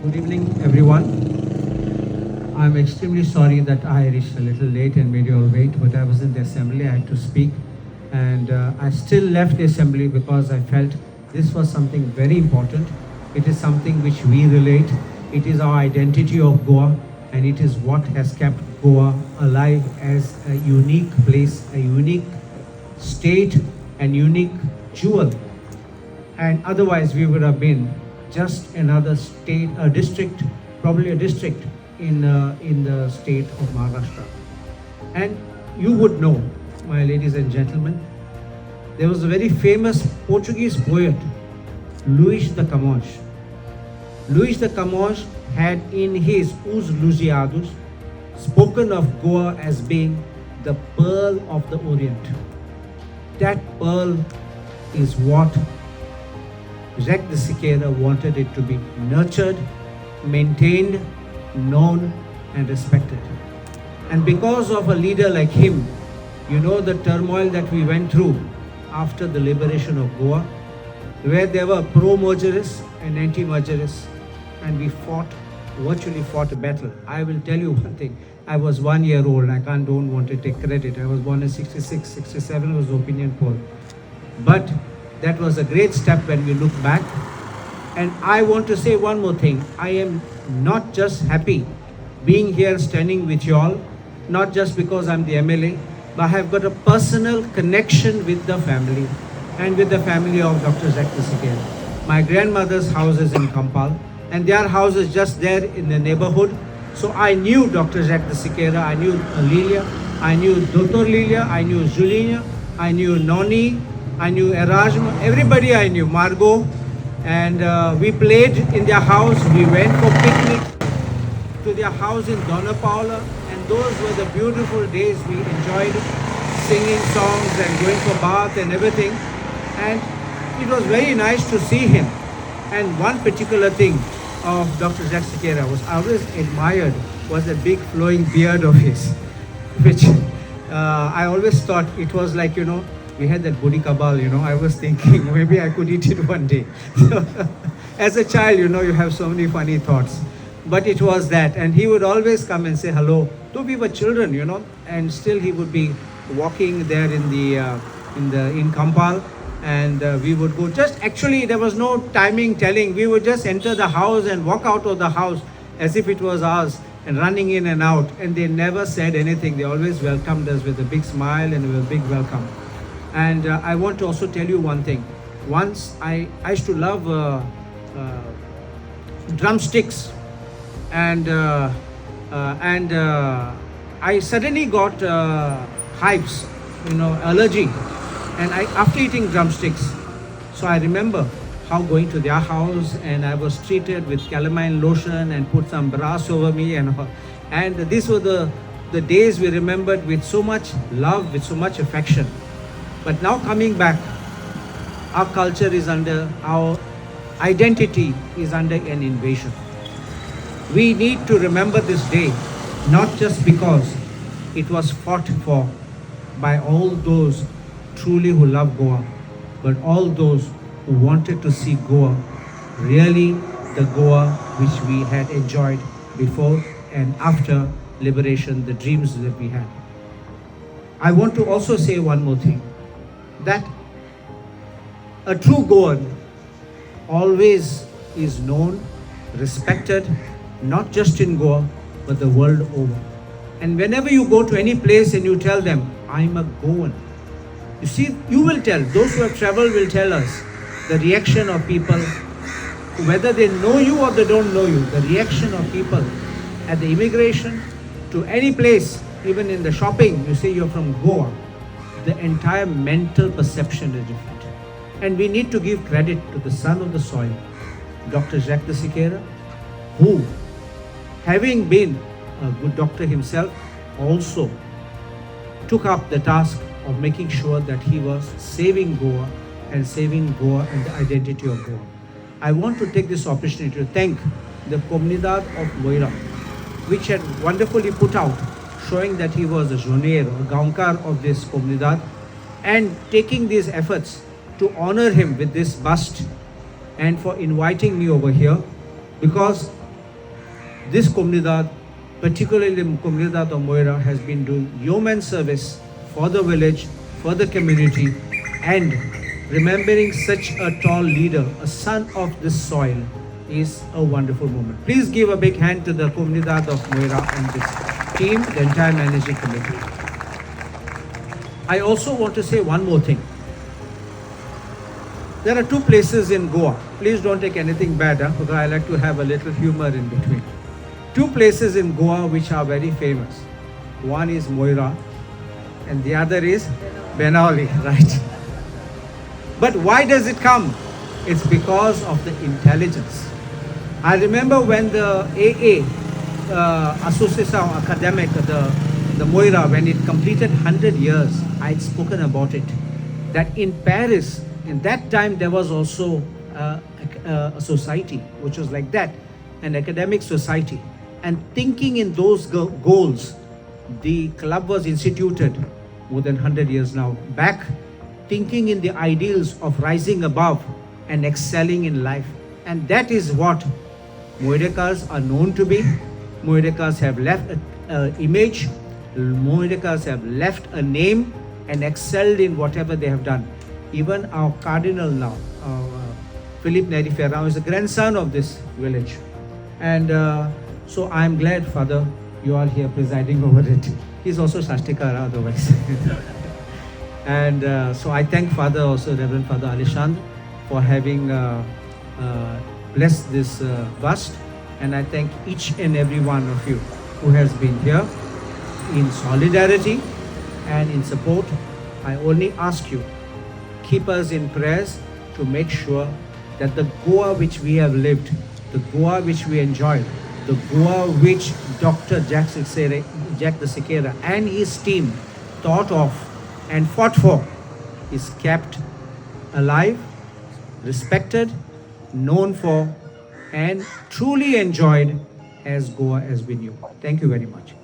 Good evening, everyone. I'm extremely sorry that I reached a little late and made you all wait, but I was in the assembly, I had to speak. And I still left the assembly because I felt this was something very important. It is something which we relate. It is our identity of Goa, and it is what has kept Goa alive as a unique place, a unique state, and unique jewel. And otherwise we would have been just another state, a district, probably a district in the state of Maharashtra. And you would know, my ladies and gentlemen, there was a very famous Portuguese poet, Luís de Camões. Luís de Camões had in his Os Lusíadas spoken of Goa as being the pearl of the Orient. That pearl is what Jack de Sequeira wanted it to be nurtured, maintained, known and respected. And because of a leader like him, you know the turmoil that we went through after the liberation of Goa, where there were pro-mergerists and anti-mergerists, and we virtually fought a battle. I will tell you one thing, I was 1 year old, I don't want to take credit. I was born in 66, 67 was the opinion poll. But that was a great step when we look back. And I want to say one more thing. I am not just happy being here standing with you all, not just because I'm the MLA, but I have got a personal connection with the family and with the family of Dr. Jack de Sequeira. My grandmother's house is in Kampal and their house is just there in the neighborhood. So I knew Dr. Jack de Sequeira, I knew Lilia, I knew Dr. Lilia, I knew Julinha, I knew Noni, I knew Erasmo, everybody I knew, Margot, and we played in their house. We went for picnic to their house in Dona Paula, and those were the beautiful days. We enjoyed singing songs and going for bath and everything, and it was very nice to see him. And one particular thing of Dr. Jack Sequeira was I always admired was a big flowing beard of his, which I always thought it was like, you know, we had that body kabal, you know, I was thinking maybe I could eat it one day. As a child, you know, you have so many funny thoughts. But it was that, and he would always come and say hello. Though we were children, you know, and still he would be walking there in Kampal, and we would go. Just actually, there was no timing telling. We would just enter the house and walk out of the house as if it was ours, and running in and out. And they never said anything. They always welcomed us with a big smile and with a big welcome. And I want to also tell you one thing. Once I used to love drumsticks, and I suddenly got hives, you know, allergy, and after eating drumsticks. So I remember how going to their house, and I was treated with calamine lotion and put some brass over me, and these were the days we remembered with so much love, with so much affection. But now coming back, our culture is our identity is under an invasion. We need to remember this day, not just because it was fought for by all those truly who love Goa, but all those who wanted to see Goa really the Goa which we had enjoyed before and after liberation, the dreams that we had. I want to also say one more thing, that a true Goan always is known, respected, not just in Goa, but the world over. And whenever you go to any place and you tell them, I'm a Goan, you see, you will tell, those who have traveled will tell us, the reaction of people, whether they know you or they don't know you, the reaction of people at the immigration, to any place, even in the shopping, you say you're from Goa, the entire mental perception is different. And we need to give credit to the son of the soil, Dr. Jack de Sequeira, who, having been a good doctor himself, also took up the task of making sure that he was saving Goa and the identity of Goa. I want to take this opportunity to thank the Comunidad of Moira, which had wonderfully put out, showing that he was a joner, a gaunkar of this Comunidad, and taking these efforts to honor him with this bust and for inviting me over here, because this comunidad, particularly the comunidad of Moira, has been doing yeoman service for the village, for the community, and remembering such a tall leader, a son of this soil, is a wonderful moment. Please give a big hand to the comunidad of Moira and this team, the entire managing committee. I also want to say one more thing. There are two places in Goa. Please don't take anything bad, because I like to have a little humor in between. Two places in Goa which are very famous. One is Moira and the other is Benali, right? But why does it come? It's because of the intelligence. I remember when the AA, Association Academic, the Moira, when it completed 100 years, I had spoken about it. That in Paris, in that time, there was also a society which was like that, an academic society. And thinking in those goals, the club was instituted more than 100 years now back, thinking in the ideals of rising above and excelling in life. And that is what Moirekas are known to be. Moirekas have left an image, Moirekas have left a name and excelled in whatever they have done. Even our cardinal now, Philippe Neri Ferrand, is the grandson of this village. And so I am glad, Father, you are here presiding over it. He's also Shastikara otherwise. And so I thank Father, also Reverend Father Alishand, for having blessed this bust. And I thank each and every one of you who has been here in solidarity and in support. I only ask you, keep us in prayers to make sure that the Goa which we have lived, the Goa which we enjoyed, the Goa which Dr. Jack de Sequeira and his team thought of and fought for, is kept alive, respected, known for, and truly enjoyed as Goa as we knew. Thank you very much.